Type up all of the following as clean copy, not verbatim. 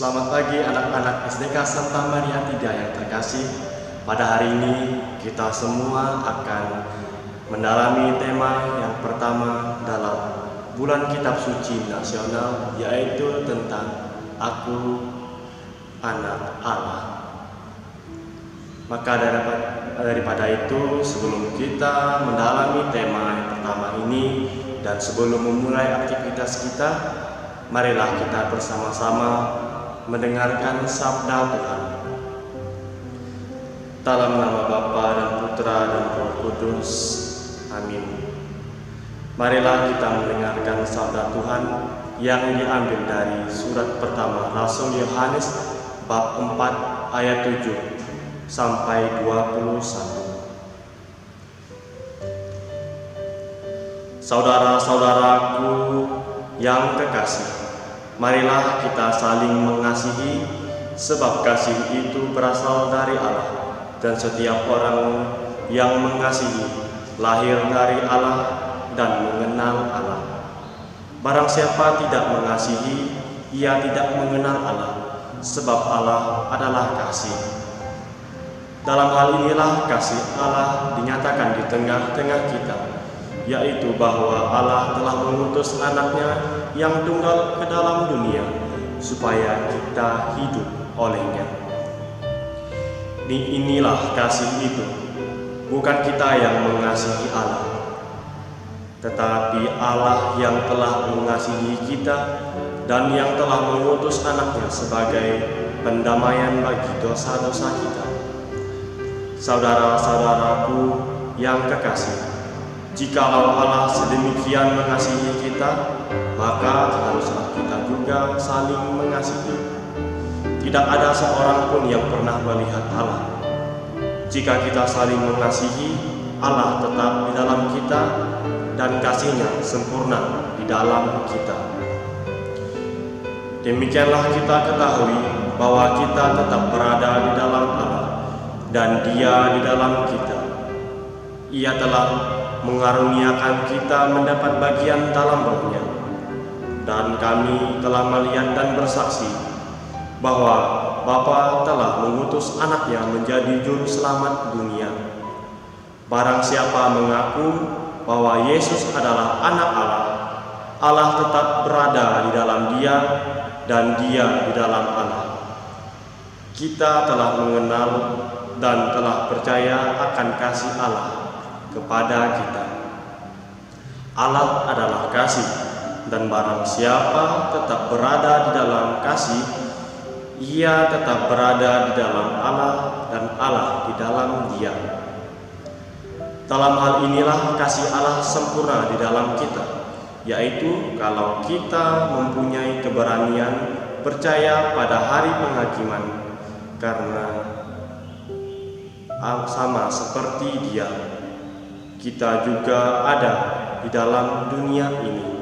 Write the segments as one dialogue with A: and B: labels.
A: Selamat pagi anak-anak SDK Santa Maria Tiga yang terkasih. Pada hari ini kita semua akan mendalami tema yang pertama dalam bulan kitab suci nasional, yaitu tentang Aku Anak Allah. Maka daripada itu, sebelum kita mendalami tema yang pertama ini dan sebelum memulai aktivitas kita, marilah kita bersama-sama mendengarkan sabda Tuhan. Dalam nama Bapa dan Putra dan Roh Kudus. Amin. Marilah kita mendengarkan sabda Tuhan yang diambil dari surat pertama Rasul Yohanes bab 4 ayat 7 sampai 21. Saudara-saudaraku yang terkasih, marilah kita saling mengasihi, sebab kasih itu berasal dari Allah, dan setiap orang yang mengasihi lahir dari Allah dan mengenal Allah. Barang siapa tidak mengasihi, ia tidak mengenal Allah, sebab Allah adalah kasih. Dalam hal inilah kasih Allah dinyatakan di tengah-tengah kita, yaitu bahwa Allah telah mengutus anaknya yang tunggal ke dalam dunia, supaya kita hidup olehnya. Inilah kasih itu, bukan kita yang mengasihi Allah, tetapi Allah yang telah mengasihi kita dan yang telah mengutus anaknya sebagai pendamaian bagi dosa-dosa kita. Saudara-saudaraku yang kekasih, jikalau Allah sedemikian mengasihi kita, maka haruslah kita juga saling mengasihi. Tidak ada seorang pun yang pernah melihat Allah. Jika kita saling mengasihi, Allah tetap di dalam kita dan kasih-Nya sempurna di dalam kita. Demikianlah kita ketahui bahwa kita tetap berada di dalam Allah dan Dia di dalam kita. Ia telah mengaruniakan kita mendapat bagian dalam Roh-Nya. Dan kami telah melihat dan bersaksi bahwa Bapa telah mengutus anaknya menjadi juru selamat dunia. Barang siapa mengaku bahwa Yesus adalah anak Allah, Allah tetap berada di dalam dia dan dia di dalam Allah. Kita telah mengenal dan telah percaya akan kasih Allah kepada kita. Allah adalah kasih, dan barang siapa tetap berada di dalam kasih, ia tetap berada di dalam Allah dan Allah di dalam dia. Dalam hal inilah kasih Allah sempurna di dalam kita, yaitu kalau kita mempunyai keberanian percaya pada hari penghakiman, karena sama seperti Dia, kita juga ada di dalam dunia ini.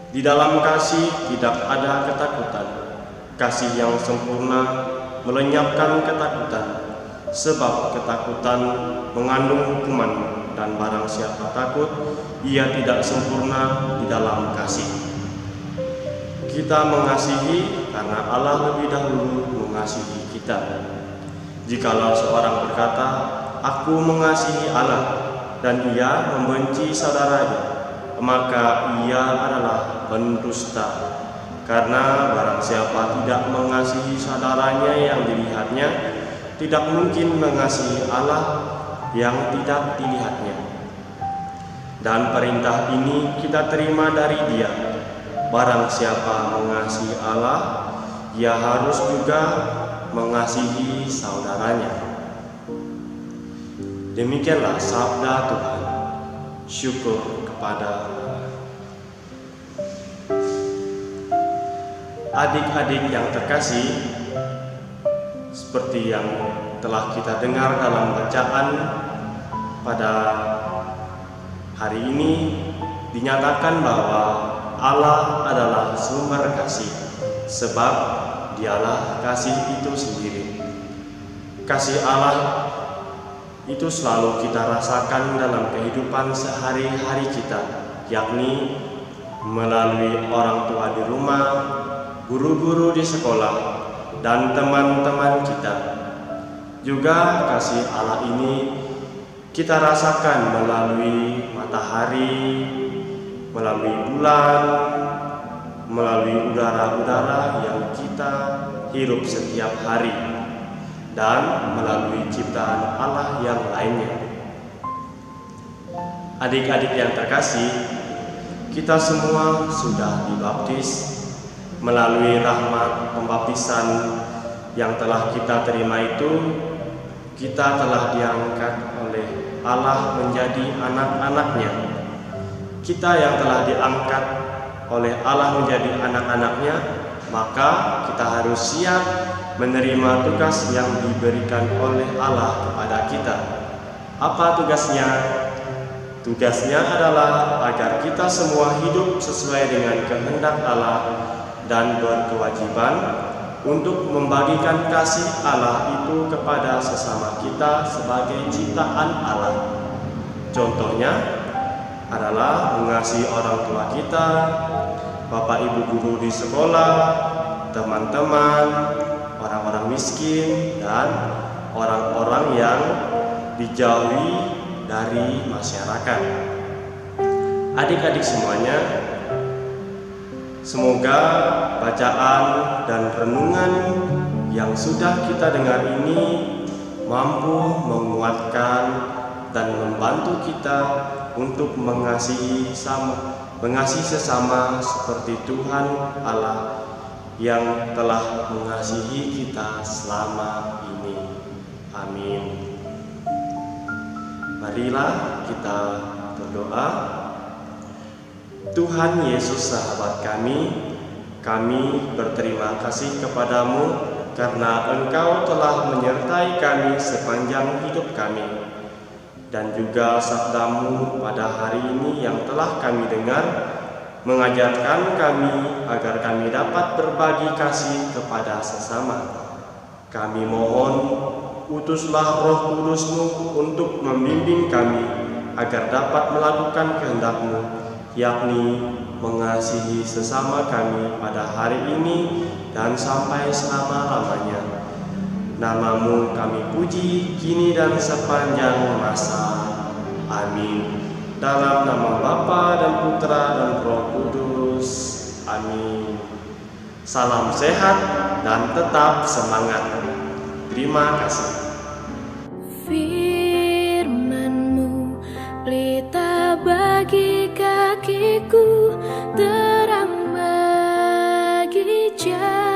A: Di dalam kasih tidak ada ketakutan. Kasih yang sempurna melenyapkan ketakutan, sebab ketakutan mengandung hukuman, dan barang siapa takut, ia tidak sempurna di dalam kasih. Kita mengasihi karena Allah lebih dahulu mengasihi kita. Jikalau seorang berkata, "Aku mengasihi Allah," dan ia membenci saudaranya, maka ia adalah pendusta. Karena barang siapa tidak mengasihi saudaranya yang dilihatnya, tidak mungkin mengasihi Allah yang tidak dilihatnya. Dan perintah ini kita terima dari Dia: barang siapa mengasihi Allah, ia harus juga mengasihi saudaranya. Demikianlah sabda Tuhan. Syukur kepada Allah. Adik-adik yang terkasih, seperti yang telah kita dengar dalam bacaan pada hari ini, dinyatakan bahwa Allah adalah sumber kasih, sebab Dialah kasih itu sendiri. Kasih Allah itu selalu kita rasakan dalam kehidupan sehari-hari kita, yakni melalui orang tua di rumah, guru-guru di sekolah, dan teman-teman kita. Juga kasih Allah ini kita rasakan melalui matahari, melalui bulan, melalui udara-udara yang kita hirup setiap hari, dan melalui ciptaan Allah yang lainnya. Adik-adik yang terkasih, kita semua sudah dibaptis. Melalui rahmat pembaptisan yang telah kita terima itu, kita telah diangkat oleh Allah menjadi anak-anaknya. Kita yang telah diangkat oleh Allah menjadi anak-anaknya, maka kita harus siap menerima tugas yang diberikan oleh Allah kepada kita. Apa tugasnya? Tugasnya adalah agar kita semua hidup sesuai dengan kehendak Allah dan berkewajiban untuk membagikan kasih Allah itu kepada sesama kita sebagai ciptaan Allah. Contohnya adalah mengasihi orang tua kita, bapak ibu guru di sekolah, teman-teman, orang-orang miskin, dan orang-orang yang dijauhi dari masyarakat. Adik-adik semuanya, semoga bacaan dan renungan yang sudah kita dengar ini mampu menguatkan dan membantu kita untuk mengasihi sesama seperti Tuhan Allah yang telah mengasihi kita selama ini. Amin. Marilah kita berdoa. Tuhan Yesus sahabat kami berterima kasih kepadamu karena Engkau telah menyertai kami sepanjang hidup kami, dan juga sabdamu pada hari ini yang telah kami dengar mengajarkan kami agar kami dapat berbagi kasih kepada sesama. Kami mohon, utuslah Roh Kudus-Mu untuk membimbing kami agar dapat melakukan kehendak-Mu, yakni mengasihi sesama kami pada hari ini dan sampai selama-lamanya. Nama-Mu kami puji kini dan sepanjang masa. Amin. Dalam nama Bapa dan Putra dan Roh Kudus. Amin. Salam sehat dan tetap semangat. Terima kasih.
B: Firman-Mu pelita bagi kakiku, terang bagi jalan.